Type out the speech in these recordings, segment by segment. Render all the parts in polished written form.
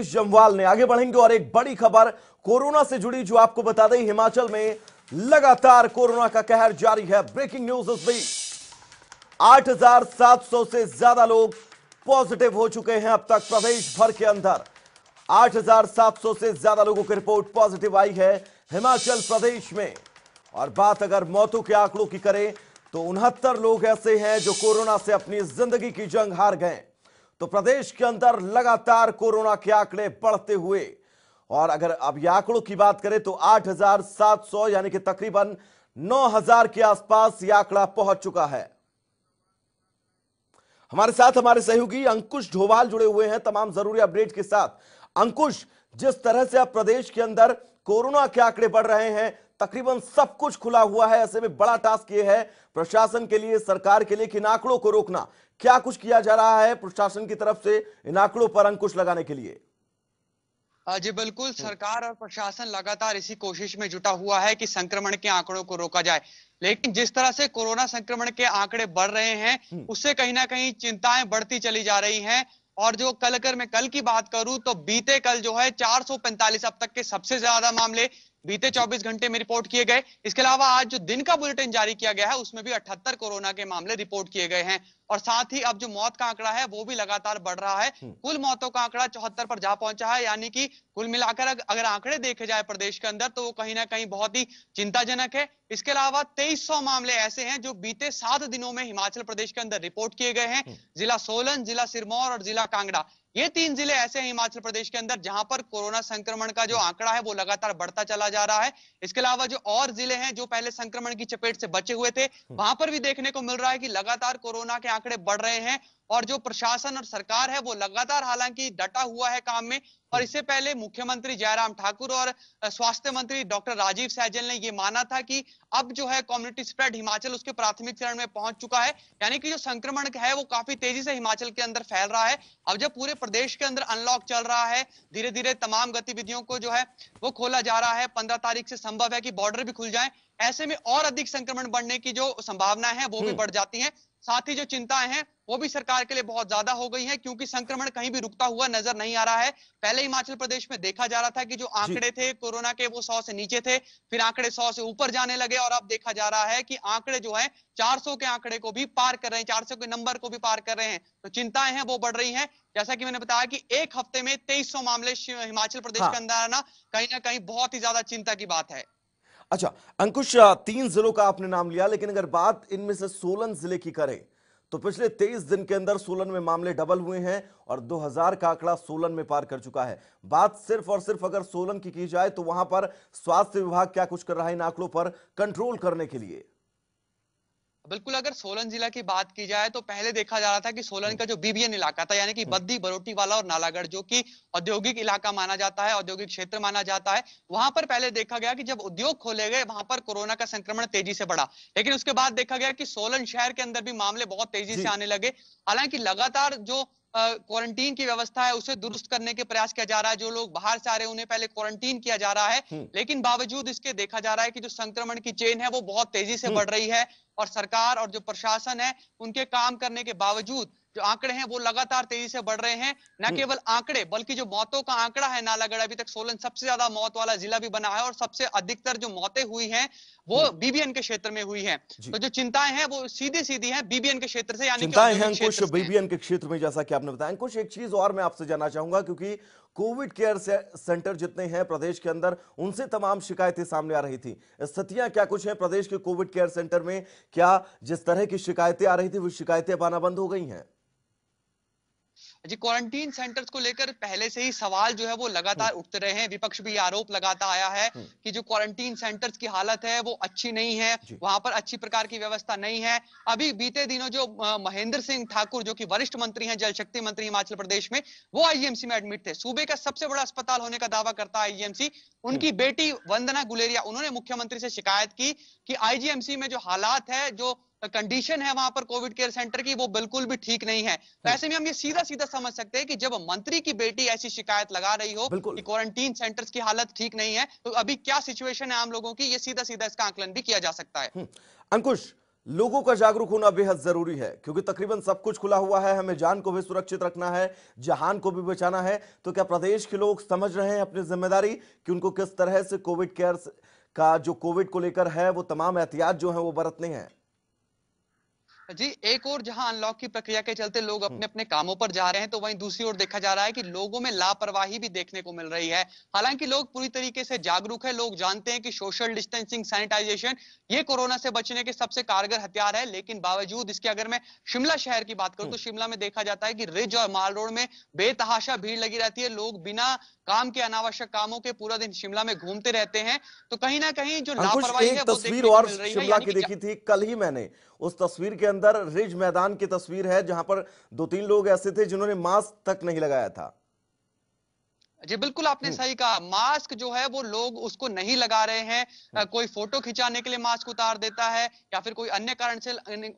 प्रवेश जम्वाल ने। आगे बढ़ेंगे और एक बड़ी खबर कोरोना से जुड़ी जो आपको बता दें, हिमाचल में लगातार कोरोना का कहर जारी है। ब्रेकिंग न्यूज इस बीच 8,700 से ज्यादा लोग पॉजिटिव हो चुके हैं अब तक प्रदेश भर के अंदर। 8,700 से ज्यादा लोगों की रिपोर्ट पॉजिटिव आई है हिमाचल प्रदेश में। और बात अगर मौतों के आंकड़ों की करें तो 69 लोग ऐसे हैं जो कोरोना से अपनी जिंदगी की जंग हार गए। तो प्रदेश के अंदर लगातार कोरोना के आंकड़े बढ़ते हुए, और अगर अब ये आंकड़ों की बात करें तो 8,700 यानी कि तकरीबन 9,000 के आसपास यह आंकड़ा पहुंच चुका है। हमारे साथ हमारे सहयोगी अंकुश ढोवाल जुड़े हुए हैं तमाम जरूरी अपडेट के साथ। अंकुश, जिस तरह से अब प्रदेश के अंदर कोरोना के आंकड़े बढ़ रहे हैं, तकरीबन सब कुछ खुला हुआ है, ऐसे में बड़ा टास्क ये है प्रशासन के लिए, सरकार के लिए कि इन आंकड़ों को रोकना। क्या कुछ किया जा रहा है प्रशासन की तरफ से इन आंकड़ों पर अंकुश लगाने के लिए? जी बिल्कुल, सरकार और प्रशासन लगातार इसी कोशिश में जुटा हुआ है कि संक्रमण के आंकड़ों को रोका जाए। लेकिन जिस तरह से कोरोना संक्रमण के आंकड़े बढ़ रहे हैं, उससे कहीं ना कहीं चिंताएं बढ़ती चली जा रही हैं। और जो अगर मैं कल की बात करूं तो बीते कल जो है 445 अब तक के सबसे ज्यादा मामले बीते 24 घंटे में रिपोर्ट किए गए। इसके अलावा आज जो दिन का बुलेटिन जारी किया गया है उसमें भी 78 कोरोना के मामले रिपोर्ट किए गए हैं। और साथ ही अब जो मौत का आंकड़ा है वो भी लगातार बढ़ रहा है। कुल मौतों का आंकड़ा 74 पर जा पहुंचा है, यानी कि कुल मिलाकर अगर आंकड़े देखे जाए प्रदेश के अंदर तो वो कहीं ना कहीं बहुत ही चिंताजनक है। इसके अलावा 2300 मामले ऐसे हैं जो बीते 7 दिनों में हिमाचल प्रदेश के अंदर रिपोर्ट किए गए हैं। जिला सोलन, जिला सिरमौर और जिला कांगड़ा, ये 3 जिले ऐसे हैं हिमाचल प्रदेश के अंदर जहां पर कोरोना संक्रमण का जो आंकड़ा है वो लगातार बढ़ता चला जा रहा है। इसके अलावा जो और जिले हैं जो पहले संक्रमण की चपेट से बचे हुए थे, वहां पर भी देखने को मिल रहा है कि लगातार कोरोना के आंकड़े बढ़ रहे हैं। और जो प्रशासन और सरकार है वो लगातार हालांकि डटा हुआ है काम में। और इससे पहले मुख्यमंत्री जयराम ठाकुर और स्वास्थ्य मंत्री डॉक्टर राजीव सैजल ने यह माना था कि अब जो है कम्युनिटी स्प्रेड हिमाचल उसके प्राथमिक चरण में पहुंच चुका है, यानी कि जो संक्रमण है वो काफी तेजी से हिमाचल के अंदर फैल रहा है। अब जब पूरे प्रदेश के अंदर अनलॉक चल रहा है, धीरे धीरे तमाम गतिविधियों को जो है वो खोला जा रहा है, 15 तारीख से संभव है कि बॉर्डर भी खुल जाए, ऐसे में और अधिक संक्रमण बढ़ने की जो संभावना है वो भी बढ़ जाती है। साथ ही जो चिंताएं हैं वो भी सरकार के लिए बहुत ज्यादा हो गई है, क्योंकि संक्रमण कहीं भी रुकता हुआ नजर नहीं आ रहा है। पहले हिमाचल प्रदेश में देखा जा रहा था कि जो आंकड़े थे कोरोना के वो 100 से नीचे थे, फिर आंकड़े 100 से ऊपर जाने लगे, और अब देखा जा रहा है कि आंकड़े जो है 400 के आंकड़े को भी पार कर रहे हैं, 400 के नंबर को भी पार कर रहे हैं। तो चिंताएं हैं वो बढ़ रही हैं। जैसा कि मैंने बताया कि एक हफ्ते में 2300 मामले हिमाचल प्रदेश के अंदर आना कहीं ना कहीं बहुत ही ज्यादा चिंता की बात है। अच्छा अंकुश, 3 जिलों का आपने नाम लिया, लेकिन अगर बात इनमें से सोलन जिले की करें तो पिछले 23 दिन के अंदर सोलन में मामले डबल हुए हैं और 2000 का आंकड़ा सोलन में पार कर चुका है। बात सिर्फ और सिर्फ अगर सोलन की जाए तो वहां पर स्वास्थ्य विभाग क्या कुछ कर रहा है इन आंकड़ों पर कंट्रोल करने के लिए? बिल्कुल, अगर सोलन जिला की बात की जाए तो पहले देखा जा रहा था कि सोलन का जो बीबीएन इलाका था, यानी कि बद्दी, बरोटीवाला और नालागढ़, जो कि औद्योगिक इलाका माना जाता है, औद्योगिक क्षेत्र माना जाता है, वहां पर पहले देखा गया कि जब उद्योग खोले गए वहां पर कोरोना का संक्रमण तेजी से बढ़ा। लेकिन उसके बाद देखा गया कि सोलन शहर के अंदर भी मामले बहुत तेजी से आने लगे। हालांकि लगातार जो क्वारंटीन की व्यवस्था है उसे दुरुस्त करने के प्रयास किया जा रहा है। जो लोग बाहर से आ रहे हैं उन्हें पहले क्वारंटीन किया जा रहा है, लेकिन बावजूद इसके देखा जा रहा है कि जो संक्रमण की चेन है वो बहुत तेजी से बढ़ रही है। और सरकार और जो प्रशासन है उनके काम करने के बावजूद जो आंकड़े हैं वो लगातार तेजी से बढ़ रहे हैं। न केवल आंकड़े बल्कि जो मौतों का आंकड़ा है, नालागढ़ अभी तक सोलन सबसे ज्यादा मौत वाला जिला भी बना है और सबसे अधिकतर जो मौतें हुई हैं वो बीबीएन के क्षेत्र में हुई हैं। तो जो चिंताएं हैं वो सीधी सीधी हैं बीबीएन के क्षेत्र से, यानी कि चिंताएं हैं अंकुश बीबीएन के क्षेत्र में, जैसा कि आपने बताया। अंकुश, एक चीज और मैं आपसे जानना चाहूंगा, क्योंकि कोविड केयर सेंटर जितने हैं प्रदेश के अंदर उनसे तमाम शिकायतें सामने आ रही थी। स्थितियां क्या कुछ हैं प्रदेश के कोविड केयर सेंटर में? क्या जिस तरह की शिकायतें आ रही थी वो शिकायतें अब आना बंद हो गई हैं? जी, क्वारंटीन सेंटर्स को लेकर पहले से ही सवाल जो है वो लगातार उठते रहे हैं। विपक्ष भी आरोप लगाता आया है कि जो क्वारंटीन सेंटर्स की हालत है वो अच्छी नहीं है, वहां पर अच्छी प्रकार की व्यवस्था नहीं है। अभी बीते दिनों जो महेंद्र सिंह ठाकुर, जो कि वरिष्ठ मंत्री हैं, जल शक्ति मंत्री हिमाचल प्रदेश में, वो आईजीएमसी में एडमिट थे। सूबे का सबसे बड़ा अस्पताल होने का दावा करता है आईजीएमसी। उनकी बेटी वंदना गुलेरिया, उन्होंने मुख्यमंत्री से शिकायत की कि आईजीएमसी में जो हालात है, जो कंडीशन है वहां पर कोविड केयर सेंटर की, वो बिल्कुल भी ठीक नहीं है। तो ऐसे में हम ये सीधा सीधा समझ सकते हैं कि जब मंत्री की बेटी ऐसी शिकायत लगा रही हो कि क्वारंटीन सेंटर्स की हालत ठीक नहीं है, तो अभी क्या सिचुएशन है आम लोगों की, ये सीधा सीधा इसका आकलन भी किया जा सकता है। अंकुश, लोगों का जागरूक होना बेहद जरूरी है क्योंकि तकरीबन सब कुछ खुला हुआ है। हमें जान को भी सुरक्षित रखना है, जहान को भी बचाना है। तो क्या प्रदेश के लोग समझ रहे हैं अपनी जिम्मेदारी कि उनको किस तरह से कोविड केयर का जो कोविड को लेकर है वो तमाम एहतियात जो है वो बरतने हैं? जी, एक और जहां अनलॉक की प्रक्रिया के चलते लोग अपने अपने कामों पर जा रहे हैं, तो वहीं दूसरी ओर देखा जा रहा है कि लोगों में लापरवाही भी देखने को मिल रही है। हालांकि लोग पूरी तरीके से जागरूक है, लोग जानते हैं कि सोशल डिस्टेंसिंग, सैनिटाइजेशन ये कोरोना से बचने के सबसे कारगर हथियार है। लेकिन बावजूद इसके अगर मैं शिमला शहर की बात करूं तो शिमला में देखा जाता है कि रिज और माल रोड में बेतहाशा भीड़ लगी रहती है। लोग बिना काम के, अनावश्यक कामों के पूरा दिन शिमला में घूमते रहते हैं। तो कहीं ना कहीं जो अंकुश, लापरवाही है एक वो तस्वीर देखने को और मिल रही है, शिमला यानी की कि देखी थी कल ही मैंने। उस तस्वीर के अंदर रिज मैदान की तस्वीर है जहां पर दो तीन लोग ऐसे थे जिन्होंने मास्क तक नहीं लगाया था। जी बिल्कुल, आपने सही कहा। मास्क जो है वो लोग उसको नहीं लगा रहे हैं। कोई फोटो खिंचाने के लिए मास्क उतार देता है या फिर कोई अन्य कारण से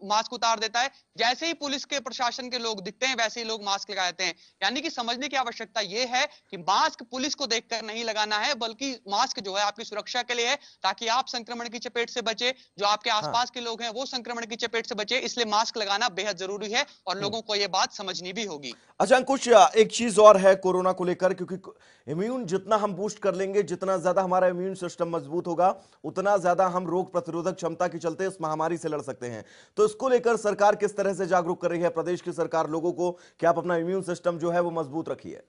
मास्क उतार देता है। जैसे ही पुलिस के प्रशासन के लोग दिखते हैं वैसे ही लोग मास्क लगा देते हैं। यानी कि समझने की आवश्यकता यह है कि मास्क पुलिस को देखकर नहीं लगाना है, बल्कि मास्क जो है आपकी सुरक्षा के लिए है, ताकि आप संक्रमण की चपेट से बचे, जो आपके हाँ। आसपास के लोग हैं वो संक्रमण की चपेट से बचे। इसलिए मास्क लगाना बेहद जरूरी है और लोगों को यह बात समझनी भी होगी। अच्छा अंकुश, एक चीज और है कोरोना को लेकर, क्योंकि इम्यून जितना हम बूस्ट कर लेंगे, जितना ज्यादा हमारा इम्यून सिस्टम मजबूत होगा, उतना ज्यादा हम रोग प्रतिरोधक क्षमता के चलते इस महामारी से लड़ सकते हैं। तो इसको लेकर सरकार किस तरह से जागरूक कर रही है, प्रदेश की सरकार लोगों को कि आप अपना इम्यून सिस्टम जो है वो मजबूत रखिए?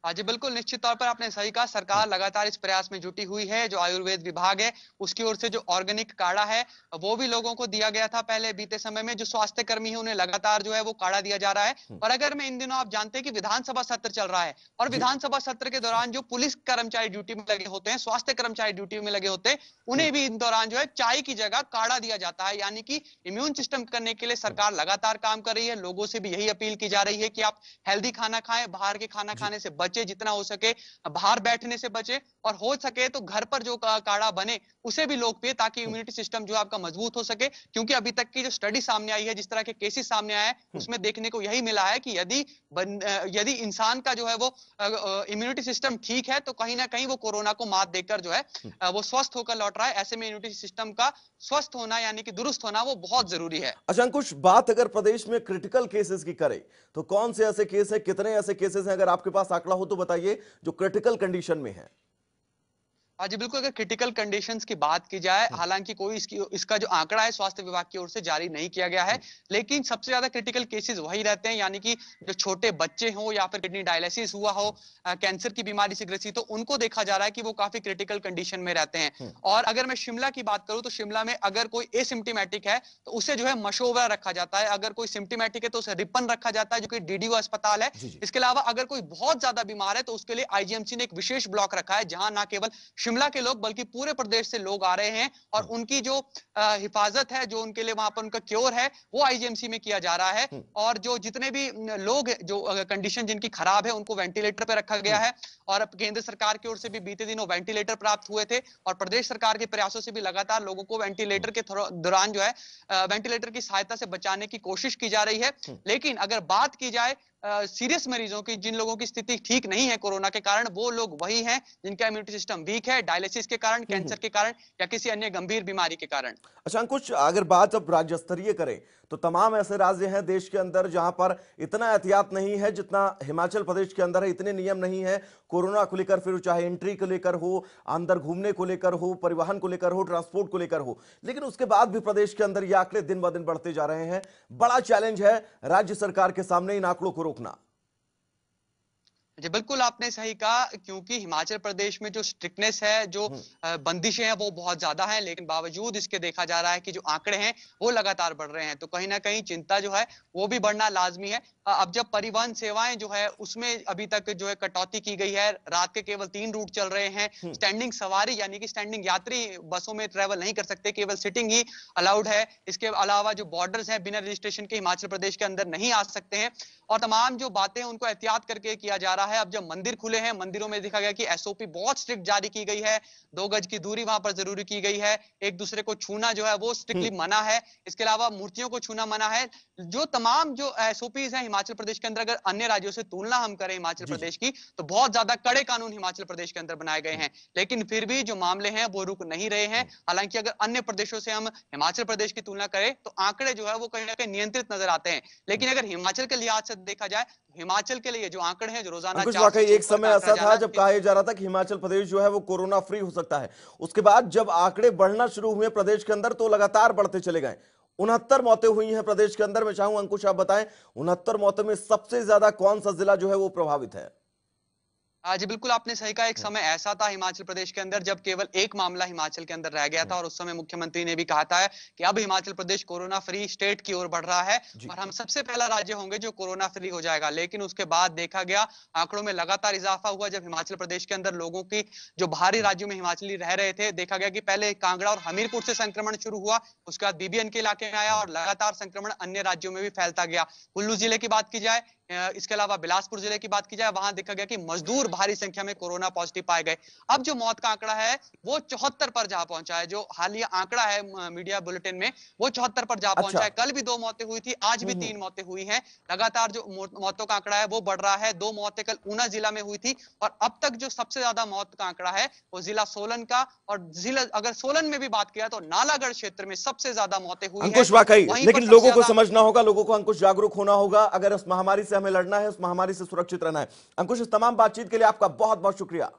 हाँ जी बिल्कुल, निश्चित तौर पर आपने सही कहा। सरकार लगातार इस प्रयास में जुटी हुई है। जो आयुर्वेद विभाग है उसकी ओर से जो ऑर्गेनिक काढ़ा है वो भी लोगों को दिया गया था पहले बीते समय में। जो स्वास्थ्य कर्मी है उन्हें लगातार जो है वो काढ़ा दिया जा रहा है। और अगर मैं इन दिनों, आप जानते हैं कि विधानसभा सत्र चल रहा है और जी। विधानसभा सत्र के दौरान जो पुलिस कर्मचारी ड्यूटी में लगे होते हैं, स्वास्थ्य कर्मचारी ड्यूटी में लगे होते हैं, उन्हें भी इन दौरान जो है चाय की जगह काढ़ा दिया जाता है। यानी कि इम्यून सिस्टम करने के लिए सरकार लगातार काम कर रही है। लोगों से भी यही अपील की जा रही है कि आप हेल्दी खाना खाएं, बाहर के खाना खाने से बचे, जितना हो सके बाहर बैठने से बचे, और हो सके तो घर पर जो काढ़ा बने उसे भी लोग पिए, ताकि इम्यूनिटी सिस्टम जो आपका मजबूत हो सके। क्योंकि अभी तक की जो स्टडी सामने आई है, जिस तरह के केसेस सामने आए हैं, उसमें देखने को यही मिला है कि यदि इंसान का जो है वो इम्यूनिटी सिस्टम ठीक है तो कहीं ना कहीं वो कोरोना को मात देकर जो है वो स्वस्थ होकर लौट रहा है। ऐसे में इम्यूनिटी सिस्टम का स्वस्थ होना यानी कि दुरुस्त होना वो बहुत जरूरी है। अच्छा अंकुश, बात अगर प्रदेश में क्रिटिकल केसेस की करें तो कौन से ऐसे केस हैं, कितने ऐसे केसेस हैं, अगर आपके पास आंकड़ा हो तो बताइए, जो क्रिटिकल कंडीशन में है? हाँ जी बिल्कुल, अगर क्रिटिकल कंडीशंस की बात की जाए, हालांकि कोई इसका जो आंकड़ा है स्वास्थ्य विभाग की ओर से जारी नहीं किया गया है, लेकिन सबसे ज्यादा क्रिटिकल केसेस वही रहते हैं। यानी कि जो छोटे बच्चे हो या फिर किडनी डायलिसिस हुआ हो, कैंसर की बीमारी से ग्रसित हो, उनको देखा जा रहा है कि वो काफी क्रिटिकल कंडीशन में रहते हैं। और अगर मैं शिमला की बात करूं तो शिमला में अगर कोई एसिम्प्टोमेटिक है तो उसे जो है मशोबरा रखा जाता है। अगर कोई सिम्प्टोमेटिक है तो उसे रिपन रखा जाता है, जो कि डीडीओ अस्पताल है। जी जी। इसके अलावा अगर कोई बहुत ज्यादा बीमार है तो उसके लिए आईजीएमसी ने एक विशेष ब्लॉक रखा है, जहां ना केवल शिमला के लोग बल्कि पूरे प्रदेश से लोग आ रहे हैं, और उनकी जो हिफाजत है, जो उनके लिए वहां पर उनका क्योर है, वो आईजीएमसी में किया जा रहा है। और जो जितने भी लोग जो कंडीशन जिनकी खराब है उनको वेंटिलेटर पे रखा गया है। और अब केंद्र सरकार की ओर से भी बीते दिनों वेंटिलेटर प्राप्त हुए थे, और प्रदेश सरकार के प्रयासों से भी लगातार लोगों को वेंटिलेटर के दौरान जो है वेंटिलेटर की सहायता से बचाने की कोशिश की जा रही है। लेकिन अगर बात की जाए सीरियस मरीजों की, जिन लोगों की स्थिति ठीक नहीं है कोरोना के कारण, वो लोग वही हैं जिनका इम्यूनिटी सिस्टम वीक है, डायलिसिस के कारण, कैंसर के कारण या किसी अन्य गंभीर बीमारी के कारण। अच्छा अंकुश, अगर बात अब राज्य स्तरीय करें तो तमाम ऐसे राज्य हैं देश के अंदर जहां पर इतना एहतियात नहीं है जितना हिमाचल प्रदेश के अंदर है, इतने नियम नहीं है कोरोना को लेकर, फिर चाहे एंट्री को लेकर हो, अंदर घूमने को लेकर हो, परिवहन को लेकर हो, ट्रांसपोर्ट को लेकर हो। लेकिन उसके बाद भी प्रदेश के अंदर ये आंकड़े दिन ब दिन बढ़ते जा रहे हैं। बड़ा चैलेंज है राज्य सरकार के सामने इन आंकड़ों को रोकना। जी बिल्कुल, आपने सही कहा। क्योंकि हिमाचल प्रदेश में जो स्ट्रिक्टनेस है, जो बंदिशें हैं वो बहुत ज्यादा है, लेकिन बावजूद इसके देखा जा रहा है कि जो आंकड़े हैं वो लगातार बढ़ रहे हैं। तो कहीं ना कहीं चिंता जो है वो भी बढ़ना लाजमी है। अब जब परिवहन सेवाएं जो है उसमें अभी तक जो है कटौती की गई है, रात के केवल 3 रूट चल रहे हैं, स्टैंडिंग सवारी यानी कि स्टैंडिंग यात्री बसों में ट्रेवल नहीं कर सकते, केवल सिटिंग ही अलाउड है। इसके अलावा जो बॉर्डर्स हैं बिना रजिस्ट्रेशन के हिमाचल प्रदेश के अंदर नहीं आ सकते हैं, और तमाम जो बातें उनको एहतियात करके किया जा रहा है। अब जब मंदिर खुले हैं, मंदिरों में देखा गया कि एसओपी बहुत स्ट्रिक्ट जारी की गई है, 2 गज की दूरी वहां पर जरूरी की गई है, एक दूसरे को छूना जो है वो स्ट्रिक्टली मना है, इसके अलावा मूर्तियों को छूना मना है। जो तमाम जो एसओपीज हैं हिमाचल प्रदेश के अंदर, अगर अन्य राज्यों से तुलना हम करें हिमाचल जी जी। प्रदेश की, तो बहुत ज्यादा कड़े कानून हिमाचल प्रदेश के अंदर बनाए गए हैं। लेकिन फिर भी जो मामले हैं वो रुक नहीं रहे हैं। हालांकि अगर अन्य प्रदेशों से हम हिमाचल प्रदेश की तुलना करें तो आंकड़े जो है वो कहीं ना कहीं नियंत्रित नजर आते हैं। लेकिन अगर हिमाचल के लिहाज से देखा जाए, हिमाचल के लिए जो आंकड़े हैं, जो रोजाना अंकुश, 400 वाकई से एक ऊपर समय का आंकड़ा ऐसा था जाना, जब कहा यह जा रहा था कि हिमाचल प्रदेश जो है वो कोरोना फ्री हो सकता है। उसके बाद जब आंकड़े बढ़ना शुरू हुए प्रदेश के अंदर तो लगातार बढ़ते चले गए। 69 मौतें हुई हैं प्रदेश के अंदर। मैं चाहूंगा अंकुश आप बताएं, 69 मौतों में सबसे ज्यादा कौन सा जिला जो है वो प्रभावित है? जी बिल्कुल, आपने सही कहा। एक समय ऐसा था हिमाचल प्रदेश के अंदर जब केवल एक मामला हिमाचल के अंदर रह गया था, और उस समय मुख्यमंत्री ने भी कहा था कि अब Himachal Pradesh corona free state की ओर बढ़ रहा है जी। और हम सबसे पहला राज्य होंगे जो कोरोना फ्री हो जाएगा। लेकिन उसके बाद देखा गया आंकड़ों में लगातार इजाफा हुआ। जब हिमाचल प्रदेश के अंदर लोगों की, जो बाहरी राज्यों में हिमाचली रह रहे थे, देखा गया कि पहले कांगड़ा और हमीरपुर से संक्रमण शुरू हुआ, उसके बाद बीबीएन के इलाके में आया और लगातार संक्रमण अन्य राज्यों में भी फैलता गया। कुल्लू जिले की बात की जाए, इसके अलावा बिलासपुर जिले की बात की जाए, वहां देखा गया कि मजदूर भारी संख्या में कोरोना पॉजिटिव पाए गए। अब जो मौत का आंकड़ा है वो 74 पर जा पहुंचा है। जो हालिया आंकड़ा है मीडिया बुलेटिन में, वो 74 पर जा अच्छा। पहुंचा है। कल भी 2 मौतें हुई थी, आज भी 3 मौतें हुई हैं। लगातार जो मौतों का आंकड़ा है वो बढ़ रहा है। 2 मौतें कल ऊना जिला में हुई थी, और अब तक जो सबसे ज्यादा मौत का आंकड़ा है वो जिला सोलन का, और जिला अगर सोलन में भी बात किया तो नालागढ़ क्षेत्र में सबसे ज्यादा मौतें हुई है। अंकुश, वाकई वहीं पर लेकिन सबसे लोगों को ज्यादा समझना होगा, लोगों को अंकुश जागरूक होना होगा। अगर इस महामारी से हमें लड़ना है, उस महामारी से सुरक्षित रहना है। अंकुश, इस तमाम बातचीत के लिए आपका बहुत बहुत शुक्रिया।